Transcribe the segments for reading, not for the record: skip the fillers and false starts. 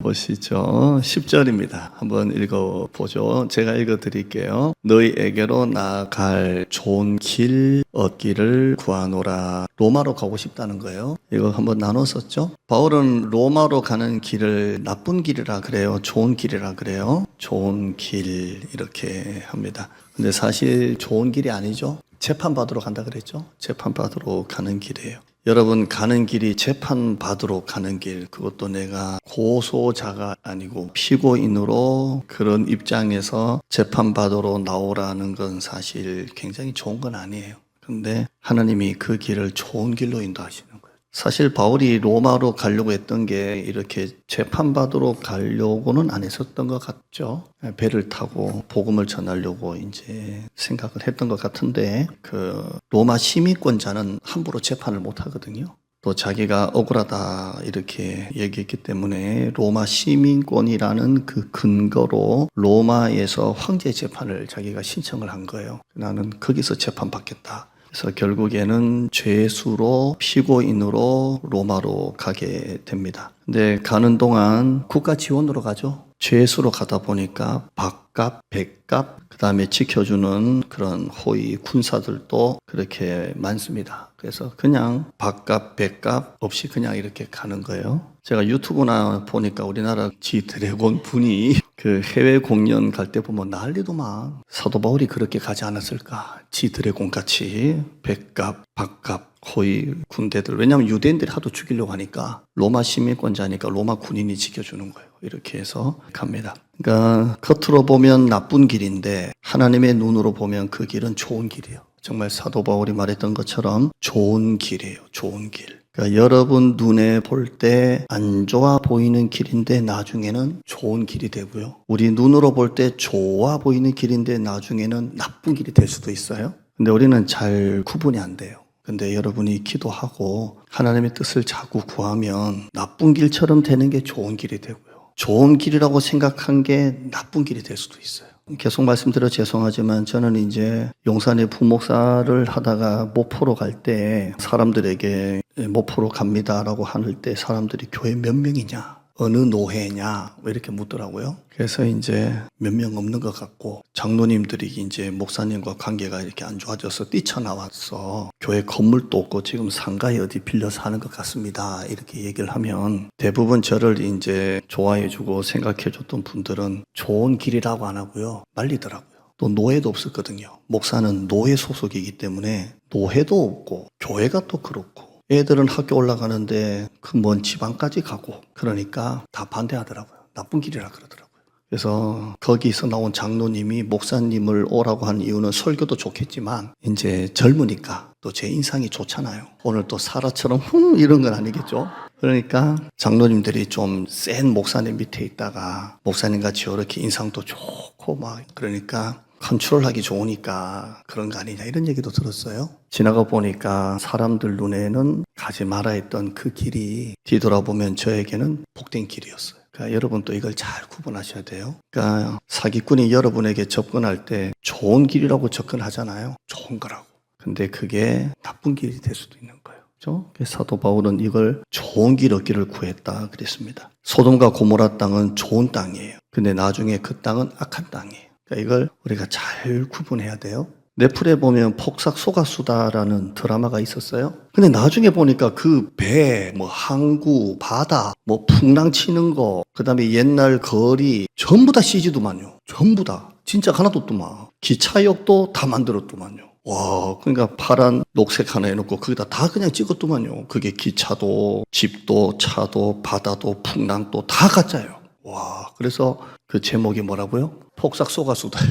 보시죠. 10절입니다. 한번 읽어보죠. 제가 읽어드릴게요. 너희에게로 나아갈 좋은 길 얻기를 구하노라. 로마로 가고 싶다는 거예요. 이거 한번 나눴었죠. 바울은 로마로 가는 길을 나쁜 길이라 그래요, 좋은 길이라 그래요. 좋은 길 이렇게 합니다. 근데 사실 좋은 길이 아니죠. 재판받으러 간다 그랬죠. 재판받으러 가는 길이에요. 여러분, 가는 길이 재판받으러 가는 길, 그것도 내가 고소자가 아니고 피고인으로 그런 입장에서 재판받으러 나오라는 건 사실 굉장히 좋은 건 아니에요. 근데 하나님이 그 길을 좋은 길로 인도하시는 거예요. 사실 바울이 로마로 가려고 했던 게 이렇게 재판받으러 가려고는 안 했었던 것 같죠. 배를 타고 복음을 전하려고 이제 생각을 했던 것 같은데, 그 로마 시민권자는 함부로 재판을 못 하거든요. 또 자기가 억울하다 이렇게 얘기했기 때문에 로마 시민권이라는 그 근거로 로마에서 황제 재판을 자기가 신청을 한 거예요. 나는 거기서 재판받겠다. 그래서 결국에는 죄수로 피고인으로 로마로 가게 됩니다. 근데 가는 동안 국가 지원으로 가죠. 죄수로 가다 보니까 밥값, 백값, 그 다음에 지켜주는 그런 호위 군사들도 그렇게 많습니다. 그래서 그냥 밥값, 백값 없이 그냥 이렇게 가는 거예요. 제가 유튜브나 보니까 우리나라 지드래곤 분이 그 해외 공연 갈 때 보면 난리도만. 사도 바울이 그렇게 가지 않았을까? 지드래곤 같이 백값, 밥값, 호위 군대들. 왜냐하면 유대인들이 하도 죽이려고 하니까 로마 시민권자니까 로마 군인이 지켜주는 거예요. 이렇게 해서 갑니다. 그러니까 겉으로 보면 나쁜 길인데 하나님의 눈으로 보면 그 길은 좋은 길이에요. 정말 사도 바울이 말했던 것처럼 좋은 길이에요. 좋은 길. 그러니까 여러분 눈에 볼 때 안 좋아 보이는 길인데 나중에는 좋은 길이 되고요. 우리 눈으로 볼 때 좋아 보이는 길인데 나중에는 나쁜 길이 될 수도 있어요. 근데 우리는 잘 구분이 안 돼요. 근데 여러분이 기도하고 하나님의 뜻을 자꾸 구하면 나쁜 길처럼 되는 게 좋은 길이 되고요. 좋은 길이라고 생각한 게 나쁜 길이 될 수도 있어요. 계속 말씀드려 죄송하지만 저는 이제 용산의 부목사를 하다가 목포로 갈 때 사람들에게 목포로 갑니다라고 할 때 사람들이 교회 몇 명이냐, 어느 노회냐 이렇게 묻더라고요. 그래서 이제 몇 명 없는 것 같고 장로님들이 이제 목사님과 관계가 이렇게 안 좋아져서 뛰쳐나왔어. 교회 건물도 없고 지금 상가에 어디 빌려 사는 것 같습니다. 이렇게 얘기를 하면 대부분 저를 이제 좋아해주고 생각해줬던 분들은 좋은 길이라고 안 하고요. 말리더라고요. 또 노예도 없었거든요. 목사는 노예 소속이기 때문에 노예도 없고 교회가 또 그렇고 애들은 학교 올라가는데 그 먼 지방까지 가고 그러니까 다 반대하더라고요. 나쁜 길이라 그러더라고요. 그래서 거기서 나온 장로님이 목사님을 오라고 한 이유는 설교도 좋겠지만 이제 젊으니까 또 제 인상이 좋잖아요. 오늘 또 사라처럼 이런 건 아니겠죠? 그러니까 장로님들이 좀 센 목사님 밑에 있다가 목사님같이 이렇게 인상도 좋고 막 그러니까 컨트롤하기 좋으니까 그런 거 아니냐 이런 얘기도 들었어요. 지나가 보니까 사람들 눈에는 가지 말아 했던 그 길이 뒤돌아보면 저에게는 복된 길이었어요. 그러니까 여러분 또 이걸 잘 구분하셔야 돼요. 그러니까 사기꾼이 여러분에게 접근할 때 좋은 길이라고 접근하잖아요. 좋은 거라고. 근데 그게 나쁜 길이 될 수도 있는 거예요. 그렇죠? 사도 바울은 이걸 좋은 길 얻기를 구했다 그랬습니다. 소돔과 고모라 땅은 좋은 땅이에요. 근데 나중에 그 땅은 악한 땅이에요. 그러니까 이걸 우리가 잘 구분해야 돼요. 넷플에 보면 폭삭 속았수다라는 드라마가 있었어요. 근데 나중에 보니까 그 배, 항구, 바다, 풍랑 치는 거, 그 다음에 옛날 거리, 전부 다 CG더만요. 전부 다. 진짜 하나도 없더만. 기차역도 다 만들었더만요. 와, 그러니까 파란, 녹색 하나 해놓고 거기다 다 그냥 찍었더만요. 그게 기차도, 집도, 차도, 바다도, 풍랑도 다 가짜예요. 와, 그래서 그 제목이 뭐라고요? 폭삭 속았수다요.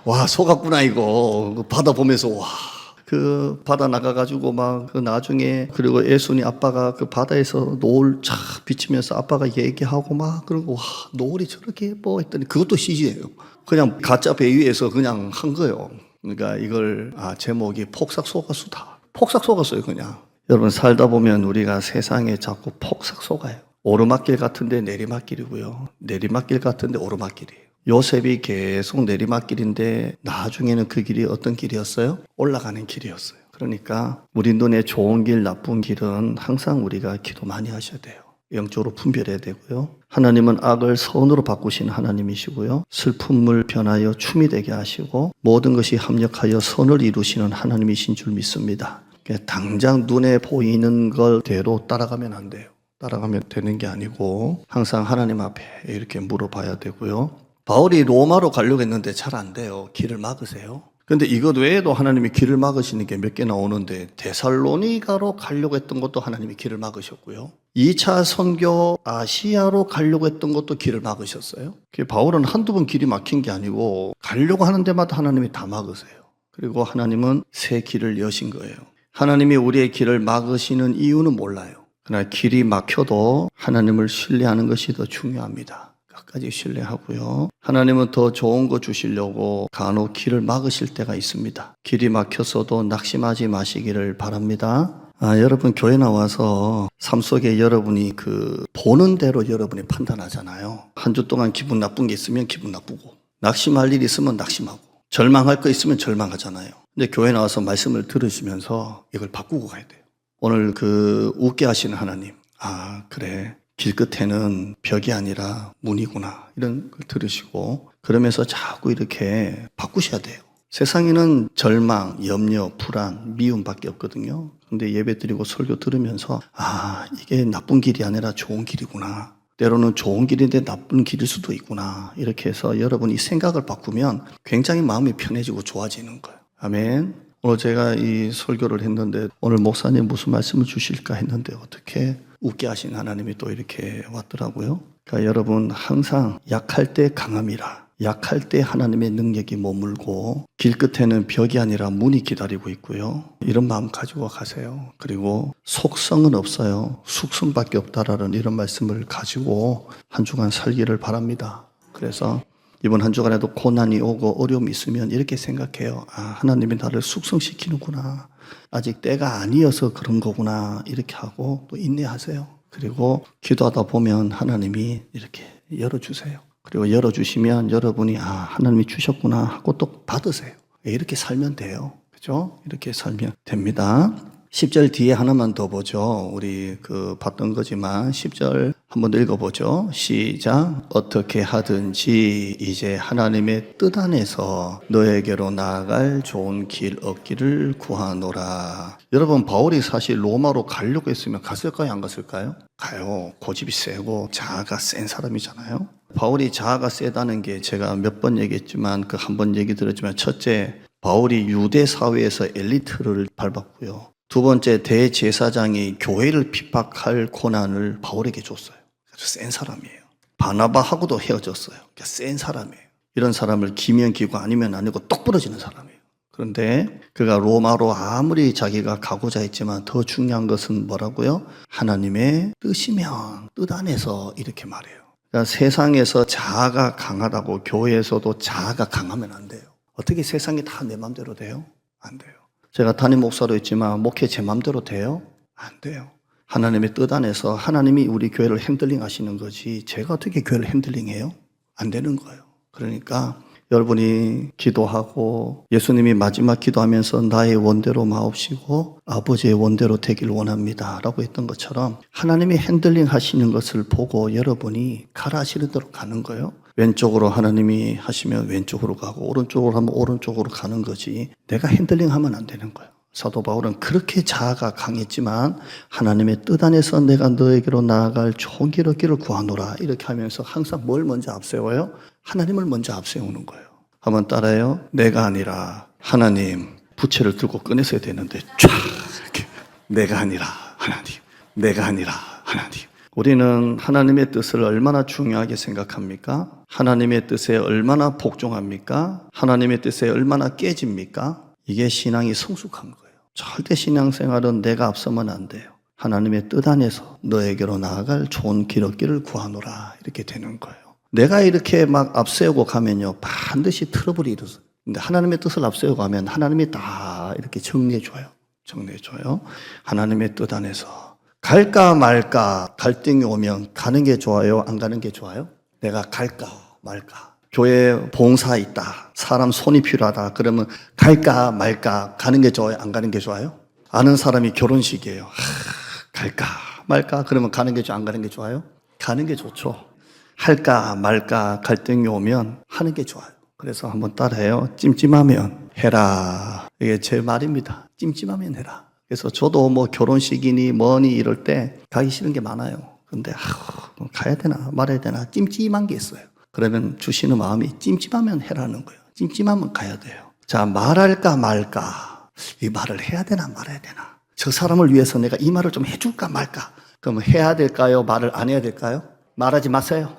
와, 속았구나 이거. 바다 보면서 와. 그 바다 나가가지고 그 나중에 그리고 예순이 아빠가 그 바다에서 노을 쫙 비치면서 아빠가 얘기하고 그러고 와, 노을이 저렇게 예뻐 했더니 그것도 CG예요. 그냥 가짜 배 위에서 그냥 한 거예요. 그러니까 이걸 제목이 폭삭 속았수다. 폭삭 속았어요 그냥. 여러분 살다 보면 우리가 세상에 자꾸 폭삭 속아요. 오르막길 같은데 내리막길이고요. 내리막길 같은데 오르막길이에요. 요셉이 계속 내리막길인데 나중에는 그 길이 어떤 길이었어요? 올라가는 길이었어요. 그러니까 우리 눈에 좋은 길, 나쁜 길은 항상 우리가 기도 많이 하셔야 돼요. 영적으로 분별해야 되고요. 하나님은 악을 선으로 바꾸시는 하나님이시고요. 슬픔을 변하여 춤이 되게 하시고 모든 것이 합력하여 선을 이루시는 하나님이신 줄 믿습니다. 당장 눈에 보이는 걸대로 따라가면 안 돼요. 따라가면 되는 게 아니고 항상 하나님 앞에 이렇게 물어봐야 되고요. 바울이 로마로 가려고 했는데 잘 안 돼요. 길을 막으세요. 근데 이것 외에도 하나님이 길을 막으시는 게 몇 개 나오는데 데살로니가로 가려고 했던 것도 하나님이 길을 막으셨고요. 2차 선교 아시아로 가려고 했던 것도 길을 막으셨어요. 바울은 한두 번 길이 막힌 게 아니고 가려고 하는 데마다 하나님이 다 막으세요. 그리고 하나님은 새 길을 여신 거예요. 하나님이 우리의 길을 막으시는 이유는 몰라요. 그러나 길이 막혀도 하나님을 신뢰하는 것이 더 중요합니다. 끝까지 신뢰하고요. 하나님은 더 좋은 거 주시려고 간혹 길을 막으실 때가 있습니다. 길이 막혔어도 낙심하지 마시기를 바랍니다. 여러분 교회 나와서 삶 속에 여러분이 보는 대로 여러분이 판단하잖아요. 한 주 동안 기분 나쁜 게 있으면 기분 나쁘고 낙심할 일이 있으면 낙심하고 절망할 거 있으면 절망하잖아요. 근데 교회 나와서 말씀을 들으시면서 이걸 바꾸고 가야 돼요. 오늘 웃게 하시는 하나님, 그래, 길 끝에는 벽이 아니라 문이구나, 이런 걸 들으시고 그러면서 자꾸 이렇게 바꾸셔야 돼요. 세상에는 절망, 염려, 불안, 미움밖에 없거든요. 근데 예배 드리고 설교 들으면서 이게 나쁜 길이 아니라 좋은 길이구나, 때로는 좋은 길인데 나쁜 길일 수도 있구나, 이렇게 해서 여러분이 생각을 바꾸면 굉장히 마음이 편해지고 좋아지는 거예요. 아멘. 오늘 제가 이 설교를 했는데 오늘 목사님 무슨 말씀을 주실까 했는데 어떻게 웃게 하신 하나님이 또 이렇게 왔더라고요. 그러니까 여러분 항상 약할 때 강함이라, 약할 때 하나님의 능력이 머물고 길 끝에는 벽이 아니라 문이 기다리고 있고요. 이런 마음 가지고 가세요. 그리고 속성은 없어요. 숙성밖에 없다라는 이런 말씀을 가지고 한 주간 살기를 바랍니다. 그래서 이번 한 주간에도 고난이 오고 어려움이 있으면 이렇게 생각해요. 하나님이 나를 숙성시키는구나. 아직 때가 아니어서 그런 거구나. 이렇게 하고 또 인내하세요. 그리고 기도하다 보면 하나님이 이렇게 열어주세요. 그리고 열어주시면 여러분이 하나님이 주셨구나 하고 또 받으세요. 이렇게 살면 돼요. 그죠? 이렇게 살면 됩니다. 10절 뒤에 하나만 더 보죠. 우리 봤던 거지만 10절 한번 더 읽어보죠. 시작. 어떻게 하든지 이제 하나님의 뜻 안에서 너에게로 나아갈 좋은 길 얻기를 구하노라. 여러분 바울이 사실 로마로 가려고 했으면 갔을까요? 안 갔을까요? 가요. 고집이 세고 자아가 센 사람이잖아요. 바울이 자아가 세다는 게 제가 몇 번 얘기했지만 한 번 얘기 들었지만 첫째, 바울이 유대 사회에서 엘리트를 밟았고요. 두 번째, 대제사장이 교회를 핍박할 고난을 바울에게 줬어요. 아주 센 사람이에요. 바나바하고도 헤어졌어요. 그러니까 센 사람이에요. 이런 사람을 기면 기고 아니면 아니고 똑 부러지는 사람이에요. 그런데 그가 로마로 아무리 자기가 가고자 했지만 더 중요한 것은 뭐라고요? 하나님의 뜻이면 뜻 안에서 이렇게 말해요. 그러니까 세상에서 자아가 강하다고 교회에서도 자아가 강하면 안 돼요. 어떻게 세상이 다 내 마음대로 돼요? 안 돼요. 제가 담임 목사로 있지만 목회 제 마음대로 돼요? 안 돼요. 하나님의 뜻 안에서 하나님이 우리 교회를 핸들링 하시는 거지 제가 어떻게 교회를 핸들링해요? 안 되는 거예요. 그러니까 여러분이 기도하고 예수님이 마지막 기도하면서 나의 원대로 마옵시고 아버지의 원대로 되길 원합니다 라고 했던 것처럼 하나님이 핸들링 하시는 것을 보고 여러분이 가라 하시는 대로 가는 거예요. 왼쪽으로 하나님이 하시면 왼쪽으로 가고 오른쪽으로 하면 오른쪽으로 가는 거지 내가 핸들링 하면 안 되는 거예요. 사도 바울은 그렇게 자아가 강했지만 하나님의 뜻 안에서 내가 너에게로 나아갈 좋은 길 얻기를 구하노라 이렇게 하면서 항상 뭘 먼저 앞세워요? 하나님을 먼저 앞세우는 거예요. 한번 따라해요. 내가 아니라 하나님. 부채를 들고 꺼내서야 되는데 쫙 이렇게 내가 아니라 하나님, 내가 아니라 하나님. 우리는 하나님의 뜻을 얼마나 중요하게 생각합니까? 하나님의 뜻에 얼마나 복종합니까? 하나님의 뜻에 얼마나 깨집니까? 이게 신앙이 성숙한 거예요. 절대 신앙생활은 내가 앞서면 안 돼요. 하나님의 뜻 안에서 너에게로 나아갈 좋은 길 얻기를 구하노라 이렇게 되는 거예요. 내가 이렇게 막 앞세우고 가면요 반드시 트러블이 일어서요. 근데 하나님의 뜻을 앞세우고 가면 하나님이 다 이렇게 정리해줘요. 하나님의 뜻 안에서 갈까 말까 갈등이 오면 가는 게 좋아요? 안 가는 게 좋아요? 내가 갈까 말까. 교회 봉사 있다. 사람 손이 필요하다. 그러면 갈까 말까 가는 게 좋아요? 안 가는 게 좋아요? 아는 사람이 결혼식이에요. 갈까 말까? 그러면 가는 게 좋아, 안 가는 게 좋아요? 가는 게 좋죠. 할까 말까 갈등이 오면 하는 게 좋아요. 그래서 한번 따라해요. 찜찜하면 해라. 이게 제 말입니다. 찜찜하면 해라. 그래서 저도 뭐 결혼식이니 뭐니 이럴 때 가기 싫은 게 많아요. 근데 가야 되나 말아야 되나 찜찜한 게 있어요. 그러면 주시는 마음이 찜찜하면 해라는 거예요. 찜찜하면 가야 돼요. 자, 말할까 말까. 이 말을 해야 되나 말아야 되나. 저 사람을 위해서 내가 이 말을 좀 해줄까 말까. 그러면 해야 될까요? 말을 안 해야 될까요? 말하지 마세요.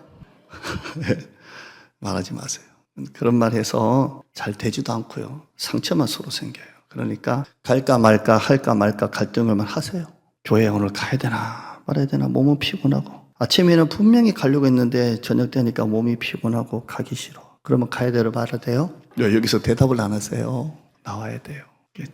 말하지 마세요. 그런 말 해서 잘 되지도 않고요. 상처만 서로 생겨요. 그러니까 갈까 말까 할까 말까 갈등을만 하세요. 교회 오늘 가야 되나 말아야 되나 몸은 피곤하고 아침에는 분명히 가려고 했는데 저녁 되니까 몸이 피곤하고 가기 싫어. 그러면 가야 되려 말아야 돼요? 여기서 대답을 안 하세요. 나와야 돼요.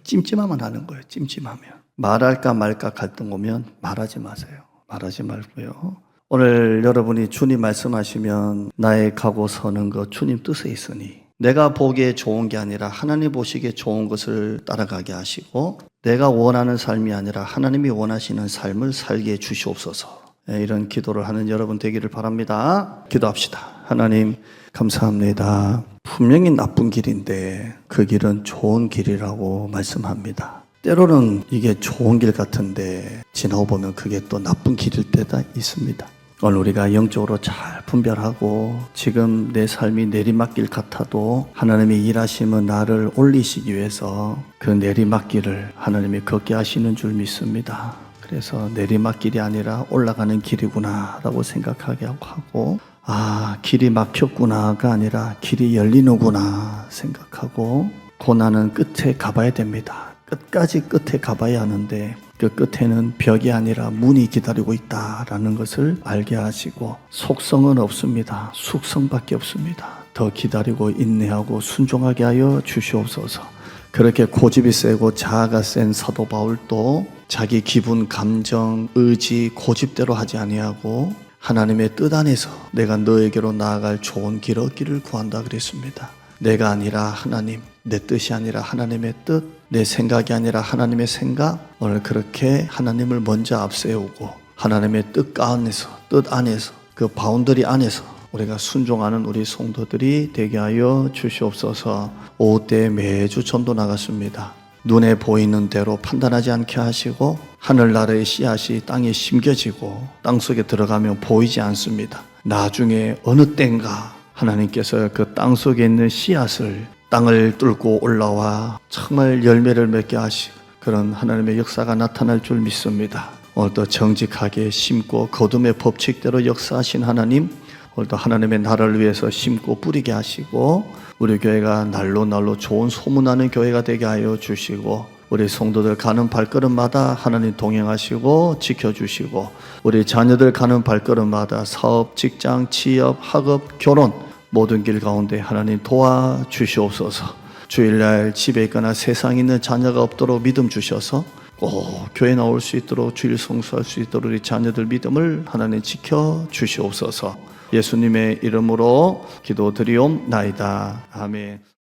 찜찜하면 하는 거예요. 찜찜하면. 말할까 말까 갈등 오면 말하지 마세요. 말하지 말고요. 오늘 여러분이 주님 말씀하시면 나의 가고 서는 것 주님 뜻에 있으니 내가 보기에 좋은 게 아니라 하나님 보시기에 좋은 것을 따라가게 하시고 내가 원하는 삶이 아니라 하나님이 원하시는 삶을 살게 해 주시옵소서. 이런 기도를 하는 여러분 되기를 바랍니다. 기도합시다. 하나님 감사합니다. 분명히 나쁜 길인데 그 길은 좋은 길이라고 말씀합니다. 때로는 이게 좋은 길 같은데 지나고 보면 그게 또 나쁜 길일 때가 있습니다. 오늘 우리가 영적으로 잘 분별하고 지금 내 삶이 내리막길 같아도 하나님이 일하시면 나를 올리시기 위해서 그 내리막길을 하나님이 걷게 하시는 줄 믿습니다. 그래서 내리막길이 아니라 올라가는 길이구나 라고 생각하게 하고 길이 막혔구나가 아니라 길이 열리는구나 생각하고 고난은 끝에 가봐야 됩니다. 끝까지 끝에 가봐야 하는데 그 끝에는 벽이 아니라 문이 기다리고 있다라는 것을 알게 하시고 속성은 없습니다. 숙성밖에 없습니다. 더 기다리고 인내하고 순종하게 하여 주시옵소서. 그렇게 고집이 세고 자아가 센 사도 바울도 자기 기분, 감정, 의지, 고집대로 하지 아니하고 하나님의 뜻 안에서 내가 너에게로 나아갈 좋은 길 얻기를 구한다 그랬습니다. 내가 아니라 하나님, 내 뜻이 아니라 하나님의 뜻, 내 생각이 아니라 하나님의 생각, 오늘 그렇게 하나님을 먼저 앞세우고 하나님의 뜻 안에서 그 바운더리 안에서 우리가 순종하는 우리 성도들이 되게 하여 주시옵소서. 오후 때 매주 전도 나갔습니다. 눈에 보이는 대로 판단하지 않게 하시고 하늘나라의 씨앗이 땅에 심겨지고 땅속에 들어가면 보이지 않습니다. 나중에 어느 때인가 하나님께서 그 땅속에 있는 씨앗을 땅을 뚫고 올라와 정말 열매를 맺게 하시고 그런 하나님의 역사가 나타날 줄 믿습니다. 오늘도 정직하게 심고 거둠의 법칙대로 역사하신 하나님, 오늘도 하나님의 나라를 위해서 심고 뿌리게 하시고 우리 교회가 날로 좋은 소문나는 교회가 되게 하여 주시고 우리 성도들 가는 발걸음마다 하나님 동행하시고 지켜주시고 우리 자녀들 가는 발걸음마다 사업, 직장, 취업, 학업, 결혼 모든 길 가운데 하나님 도와주시옵소서. 주일날 집에 있거나 세상에 있는 자녀가 없도록 믿음 주셔서 꼭 교회 나올 수 있도록 주일 성수할 수 있도록 우리 자녀들 믿음을 하나님 지켜주시옵소서. 예수님의 이름으로 기도드리옵나이다. 아멘.